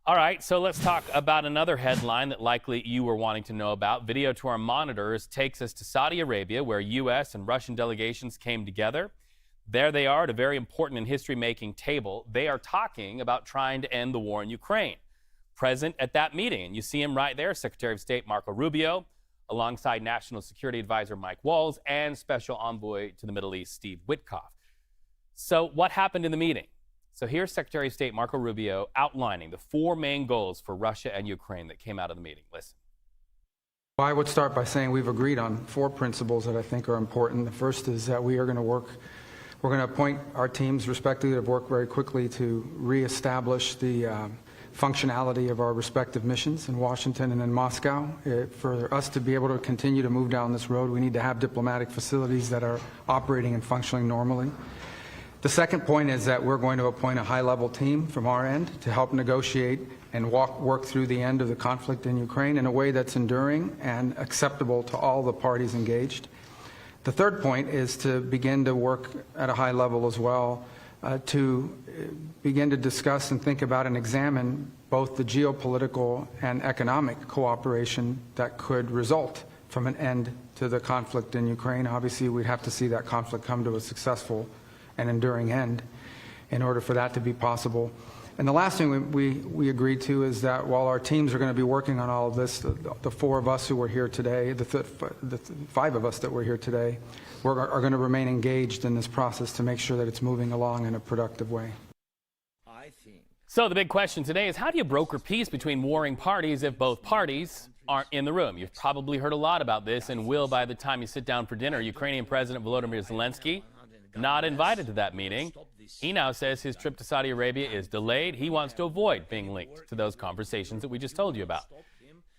All right, so let's talk about another headline that likely you were wanting to know about. Video to our monitors takes us to Saudi Arabia, where U.S. and Russian delegations came together. There they are at a very important and history-making table. They are talking about trying to end the war in Ukraine. Present at that meeting, and you see him right there, Secretary of State Marco Rubio, alongside National Security Advisor Mike Waltz and Special Envoy to the Middle East Steve Witkoff. So what happened in the meeting? So here's Secretary of State Marco Rubio outlining the four main goals for Russia and Ukraine that came out of the meeting. Listen. Well, I would start by saying we've agreed on four principles that I think are important. The first is that we're going to appoint our teams respectively that have worked very quickly to reestablish the functionality of our respective missions in Washington and in Moscow. For us to be able to continue to move down this road, we need to have diplomatic facilities that are operating and functioning normally. The second point is that we're going to appoint a high-level team from our end to help negotiate and work through the end of the conflict in Ukraine in a way that's enduring and acceptable to all the parties engaged. The third point is to begin to work at a high level as well to begin to discuss and think about and examine both the geopolitical and economic cooperation that could result from an end to the conflict in Ukraine. Obviously, we'd have to see that conflict come to a successful and enduring end in order for that to be possible. And the last thing we agreed to is that while our teams are going to be working on all of this, the four of us who were here today, the five of us that were here today, are going to remain engaged in this process to make sure that it's moving along in a productive way. So the big question today is, how do you broker peace between warring parties if both parties aren't in the room? You've probably heard a lot about this and will by the time you sit down for dinner. Ukrainian President Volodymyr Zelenskyy not invited to that meeting. He now says his trip to Saudi Arabia is delayed. He wants to avoid being linked to those conversations that we just told you about.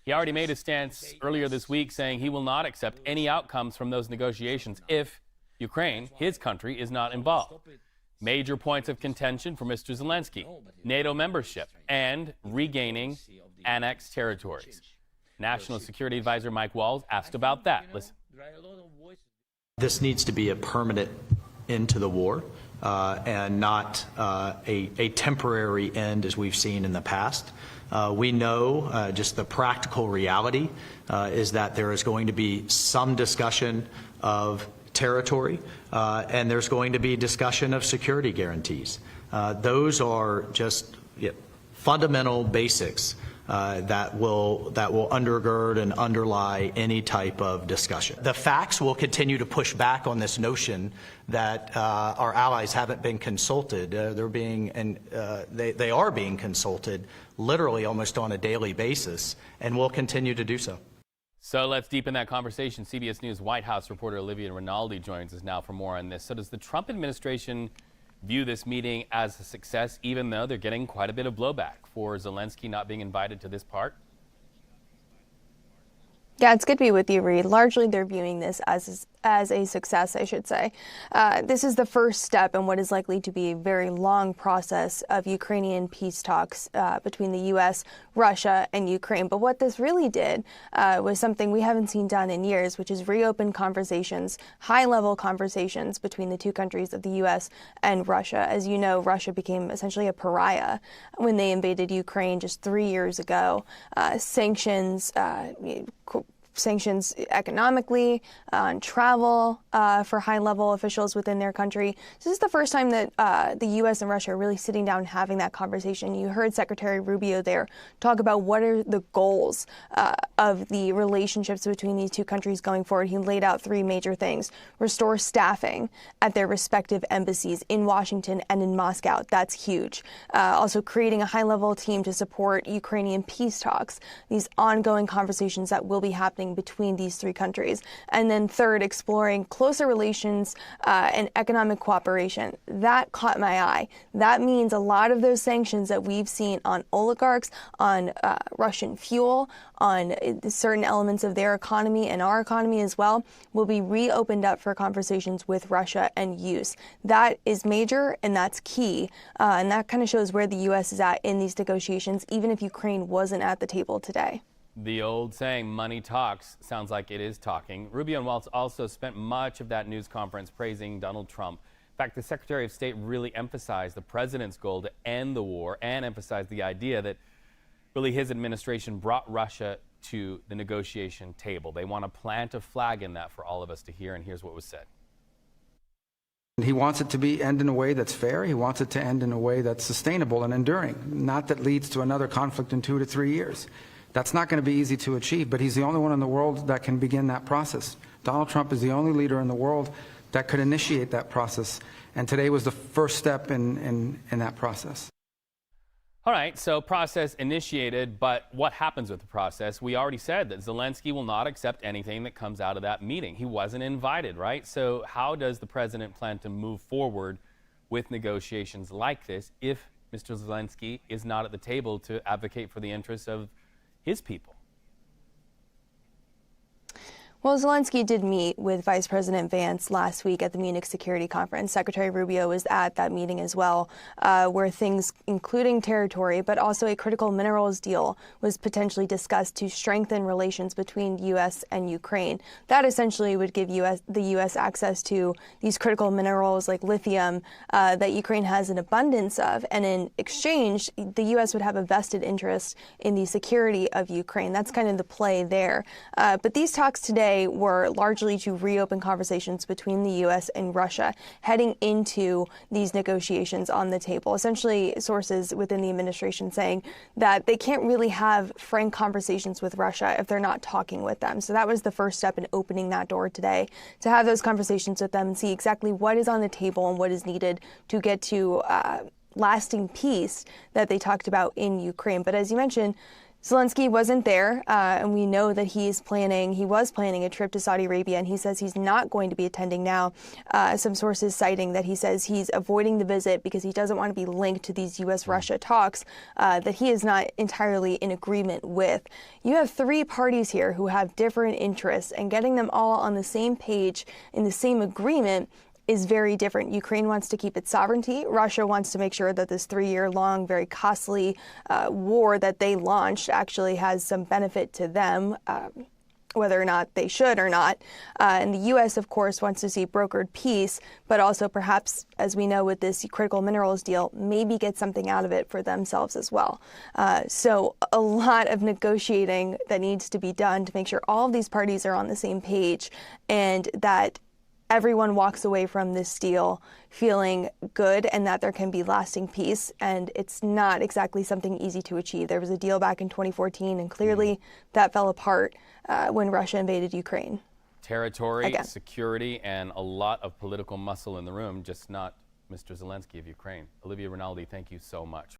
He already made his stance earlier this week, saying he will not accept any outcomes from those negotiations if Ukraine, his country, is not involved. Major points of contention for Mr. Zelenskyy: NATO membership and regaining annexed territories. National Security Advisor Mike Waltz asked about that. Listen. This needs to be a permanent end to the war and not a temporary end as we've seen in the past. We know just the practical reality is that there is going to be some discussion of territory and there's going to be discussion of security guarantees. Those are just fundamental basics that will undergird and underlie any type of discussion. The facts will continue to push back on this notion that our allies haven't been consulted. They are being consulted literally almost on a daily basis, and will continue to do so. So let's deepen that conversation. CBS News White House reporter Olivia Rinaldi joins us now for more on this. So does the Trump administration view this meeting as a success, even though they're getting quite a bit of blowback for Zelenskyy not being invited to this part? Yeah, it's good to be with you, Reed. Largely, they're viewing this as a success, I should say. This is the first step in what is likely to be a very long process of Ukrainian peace talks between the U.S., Russia, and Ukraine. But what this really did was something we haven't seen done in years, which is reopen conversations, high-level conversations between the two countries of the U.S. and Russia. As you know, Russia became essentially a pariah when they invaded Ukraine just 3 years ago. Sanctions economically, on travel for high-level officials within their country. This is the first time that the U.S. and Russia are really sitting down and having that conversation. You heard Secretary Rubio there talk about what are the goals of the relationships between these two countries going forward. He laid out three major things: restore staffing at their respective embassies in Washington and in Moscow. That's huge. Also creating a high-level team to support Ukrainian peace talks, these ongoing conversations that will be happening between these three countries. And then third, exploring closer relations and economic cooperation. That caught my eye. That means a lot of those sanctions that we've seen on oligarchs, on Russian fuel, on certain elements of their economy and our economy as well, will be reopened up for conversations with Russia and use. That is major and that's key. And that kind of shows where the U.S. is at in these negotiations, even if Ukraine wasn't at the table today. The old saying, money talks, sounds like it is talking. Rubio and Waltz also spent much of that news conference praising Donald Trump. In fact, the Secretary of State really emphasized the president's goal to end the war and emphasized the idea that Really, his administration brought Russia to the negotiation table. They want to plant a flag in that for all of us to hear, and here's what was said. He wants it to end in a way that's fair. He wants it to end in a way that's sustainable and enduring, not that leads to another conflict in 2 to 3 years. That's not going to be easy to achieve, but he's the only one in the world that can begin that process. Donald Trump is the only leader in the world that could initiate that process, and today was the first step in that process. All right, so process initiated, but what happens with the process? We already said that Zelenskyy will not accept anything that comes out of that meeting. He wasn't invited, right? So how does the president plan to move forward with negotiations like this if Mr. Zelenskyy is not at the table to advocate for the interests of his people? Well, Zelenskyy did meet with Vice President Vance last week at the Munich Security Conference. Secretary Rubio was at that meeting as well, where things including territory, but also a critical minerals deal was potentially discussed to strengthen relations between U.S. and Ukraine. That essentially would give the U.S. access to these critical minerals like lithium that Ukraine has an abundance of. And in exchange, the U.S. would have a vested interest in the security of Ukraine. That's kind of the play there. But these talks today were largely to reopen conversations between the U.S. and Russia heading into these negotiations on the table. Essentially, sources within the administration saying that they can't really have frank conversations with Russia if they're not talking with them. So that was the first step in opening that door today, to have those conversations with them and see exactly what is on the table and what is needed to get to lasting peace that they talked about in Ukraine. But as you mentioned, Zelenskyy wasn't there, and we know that he was planning a trip to Saudi Arabia, and he says he's not going to be attending now. Some sources citing that he says he's avoiding the visit because he doesn't want to be linked to these U.S. Russia talks that he is not entirely in agreement with. You have 3 parties here who have different interests, and getting them all on the same page in the same agreement is very different. Ukraine wants to keep its sovereignty. Russia wants to make sure that this 3-year-long, very costly war that they launched actually has some benefit to them, whether or not they should or not. And the U.S., of course, wants to see brokered peace, but also perhaps, as we know with this critical minerals deal, maybe get something out of it for themselves as well. So a lot of negotiating that needs to be done to make sure all of these parties are on the same page and that everyone walks away from this deal feeling good and that there can be lasting peace. And it's not exactly something easy to achieve. There was a deal back in 2014, and clearly that fell apart when Russia invaded Ukraine. Territory, security, and a lot of political muscle in the room, just not Mr. Zelenskyy of Ukraine. Olivia Rinaldi, thank you so much.